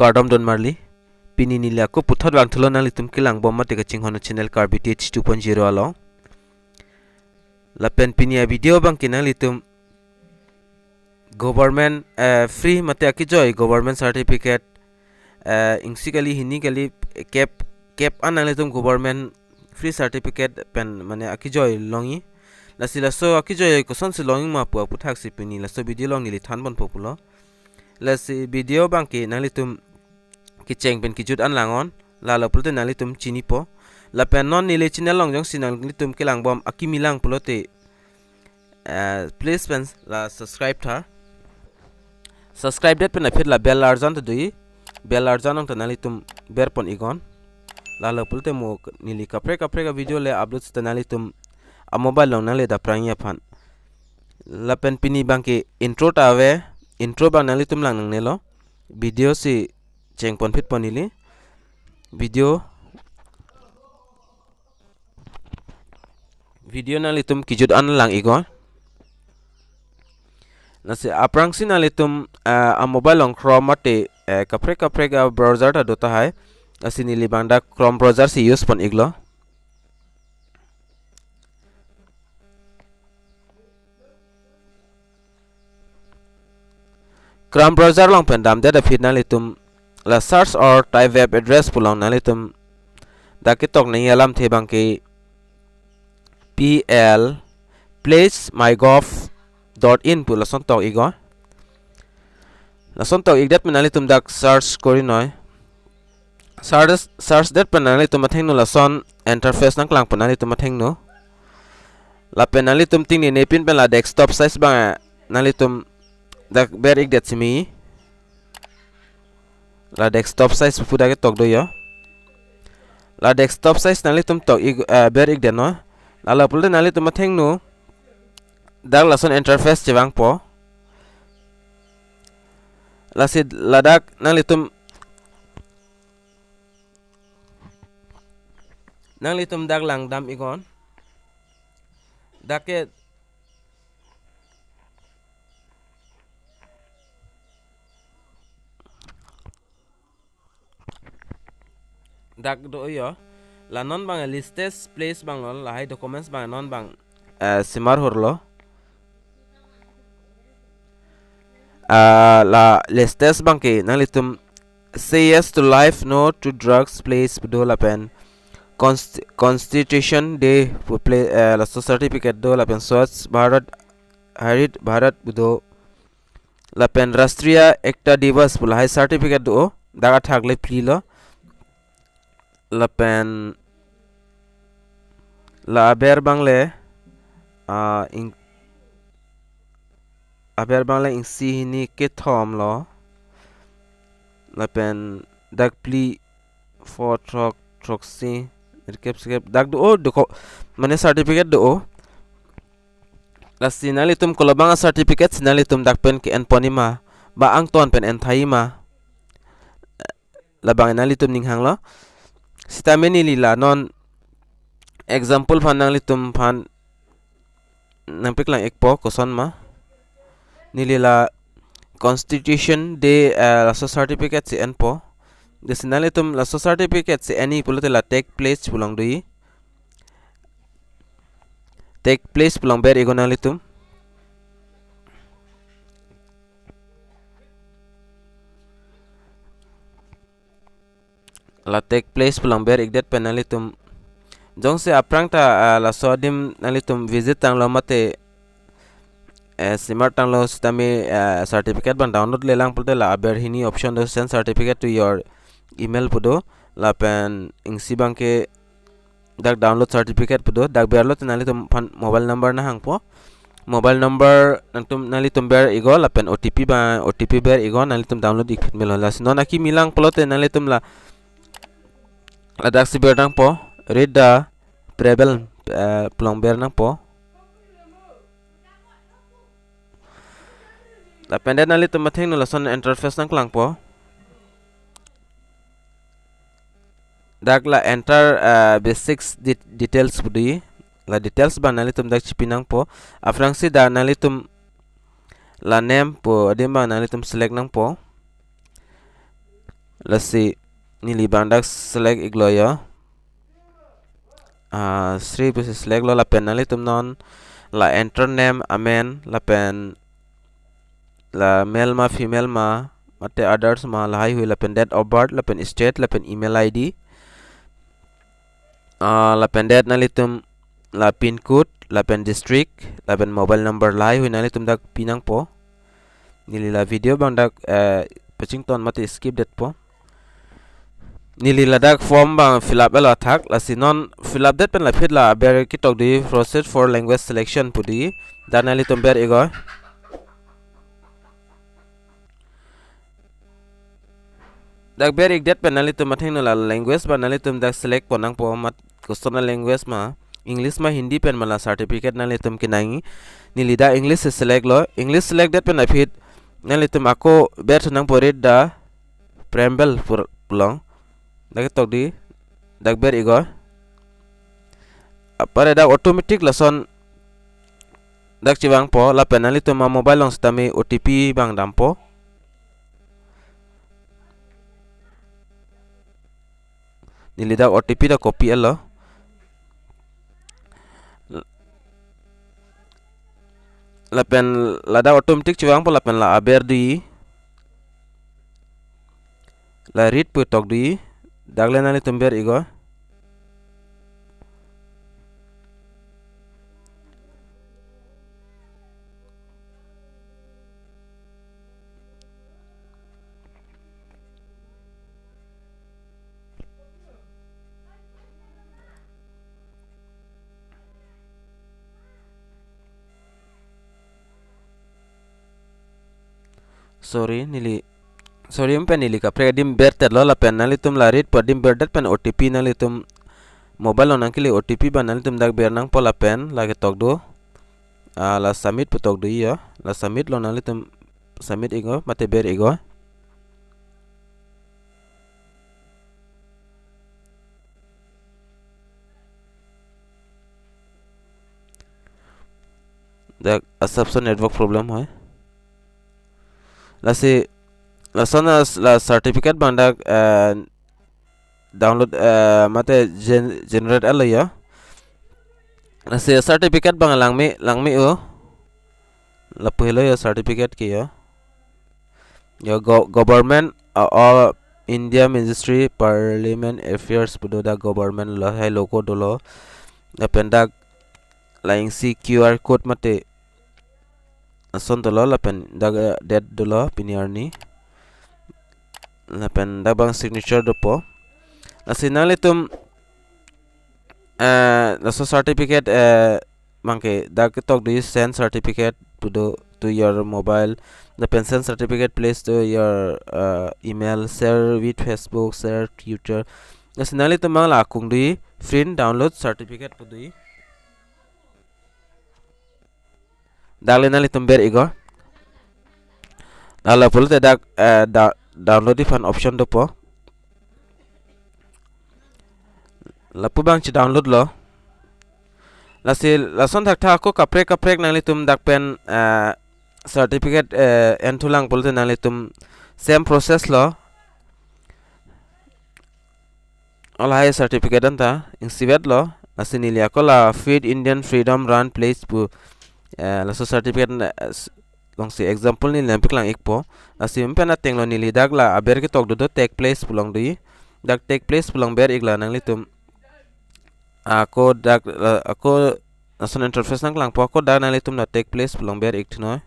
Kardom don marli pini nila ko puthat bang tholo nang litum kelang bom mate ka chinghono channel Karbi TH 2.0 along lapen pini a video bang kinang litum government free mate Akejoi government certificate ingsikali hini kali cap anang litum government free certificate pen mane Akejoi longi Laso Akejoi Koson si longi ma pu puthak si pini laso video long nili than bon populo lasi video bang ki nang litum kicheng pen kijut an langon lalo pulte nang litum chini po lapen non nile channel long jong sinang litum kelang bom akimilang pulote please pen la subscribe tha subscribe det pen afit la bell arjan to dui bell arjan ong tanali tum ber pon igon lalo pulte mo nili kapre ka video le upload tanali tum a mobile long nale da pranya phan lapen pini bang ki intro ta ave intro bang nali tum lang nang nelo video si cheng pon fit ponili video nali tum kijut an lang igon nasi aprang sin nali tum a mobile long chrome mate kapre ga browser ta dota hai asi nili bangda chrome browser si use pon iglo Chrome browser long pen dam da fit nali tum la search or type web address pulong nali tum da ki tok nai alam the bang ki pl place mygov.in pula son tok igo la son tok igdat nali tum dak search kori noi search that pen nali tum atheng no la son interface nang klang pen nali tum atheng no la pen nali tum ting ni nepin pen la desktop size bang nali tum dak ber igdat simi la desktop size puda ke tok do yo la desktop size nali tum tok ber igdat no la pulte nali tum atheng no dak la son interface chewang po la sid ladak nali tum dak lang dam igon dake dak do yo la non bang listes place bang la hai documents bang non bang simar horlo la listes bang ke nalitum say yes to life no to drugs place do la pen constitution day play la certificate do la pen swachh bharat budo la pen rashtriya ekta divas pula hai certificate do daga thagle free lo la pen la aber bangle ing si ni ke thom lo la pen dak pli for troxy skep dak do mane certificate do la sinali tum kolobanga certificate sinali tum dak pen ke en ponima ba ang ton pen en thaima la bang nali tum ning hang lo sitameni lila non example phanang litum phan nampik lang ekpo koson ma nilila constitution day laso certificate si enpo desinali tum laso certificate si any pulote la take place pulang dui take place pulang ber igonali tum la take place pulang ber igdet penali tum jong se aprang ta la sodim nali tum visit tang lo mate smart tang lo stami certificate ban download le lang pulte la aber hini option do send certificate to your email pudo la pen ingsi bang ke dak download certificate pudo dak berlo nali tum mobile number na hang po mobile number nang tum nali tum ber igo la pen otp ber igo nali tum download ikpit melo la sinona ki milang pulote nali tum la dak si ber nang po read the preble plomber nang po la pende nali tum matheng no la son interface nang klang po dak la enter basics details pudi la details ba nali tum dak chipinang po afrang si da nali tum la name po adim ba nali tum select nang po lasi nili bandak select iglo ya Sri pusi select lo lapen nalitum non la enter name amen lapen la male ma female ma mate others ma lahai hui lapen date of birth lapen state lapen email id lapen date nalitum la pin code lapen district lapen mobile number lahai hui nalitum dak pinang po nili la video bang dak paching ton mate skip det po nili la dak form bang fill up ela thak la sinon fill up det pen la phit la ber ki tok di process for language selection pudi danali tum ber ego dak ber ik det pen nali tum mathing la language ba nali tum dak select ponang po mat Koson language ma English ma Hindi pen mala certificate nali tum kinangi nili da English select lo English select det pen la phit nali tum ako ber nang porit da preamble pulang dak tok di dak ber ego apare dak automatic lason dak chiwang po la penali tum ma mobile long stami OTP bang dampo nili dak OTP da copy elo la pen la dak automatic chiwang po la pen la aber di la read pu tok di dak le nali tum ber ego sorry pen nili ka predim bertet lo la pen nali tum la read padim bertet pen OTP nali tum mobile onang kili OTP ban nali tum dak ber nang pola pen la ke tok do la submit pu tok do ya la submit lo nali tum submit ego mate ber ego dak assumption network problem hoy lasi lason la certificate bandak download mate generate alo ya lasi certificate bang langmi o la pehlo ya certificate ki ya government or India Ministry Parliament Affairs pudo da government la hai logo dolo la pendak laing si QR code mate ason dolo la pen daga dead dolo piniarni la pen dabang signature do po la sinali tum la so certificate mangke dag tok do send certificate to your mobile the pension certificate placed to your email share with Facebook share Twitter la sinali tum mang la kung do print download certificate pudu dagle nali tum ber ego dala pulte dak download di fan option do po la pu bang chi download lo la son thak tha ko kaprek nali tum dak pen certificate entulang pulte nali tum same process lo all high certificate anta insivet lo asinili akola feed Indian freedom run place pu la so certificate long si example ni lampi klang ikpo asim pena tenglo ni lidak la aber ki tok do take place pulang dui dak take place pulang ber igla nang litum ako ason interface nang klang po ako dak nang litum na take place pulang ber ik thno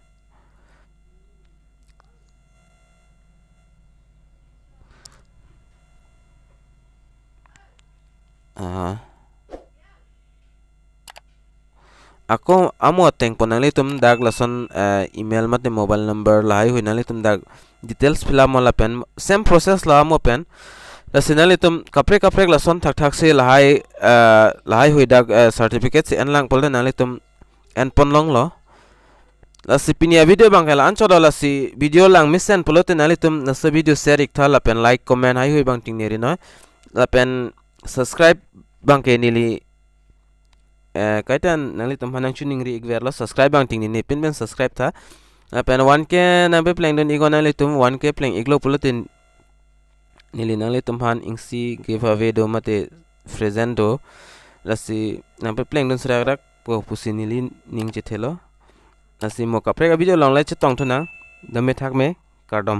ako amo teng ponali tum dag lason email mate mobile number lahai huinali tum dag details fill up mola pen same process la amo pen la sinali tum kaprek lason thak se lahai hui dag certificate se enlang polde nali tum en ponlong lo la si pinia video bang kala ancho la si video lang misen polote nali tum na se video share ik thala pen like comment hai hui bang ting neri no la pen subscribe bang ke nili kaitan nali tum hanang chuning ri igwer lo subscribe bang ting ni pin ben subscribe tha pen 1k na be playing don igo nali tum 1k playing iglo pulatin nili nang le tumhan ingsi giveaway do mate present do lasi nang pe pleng don sra rak po pusi nili ning che thelo lasi mo kapre ga video long lai che tong thona dame thak me kardom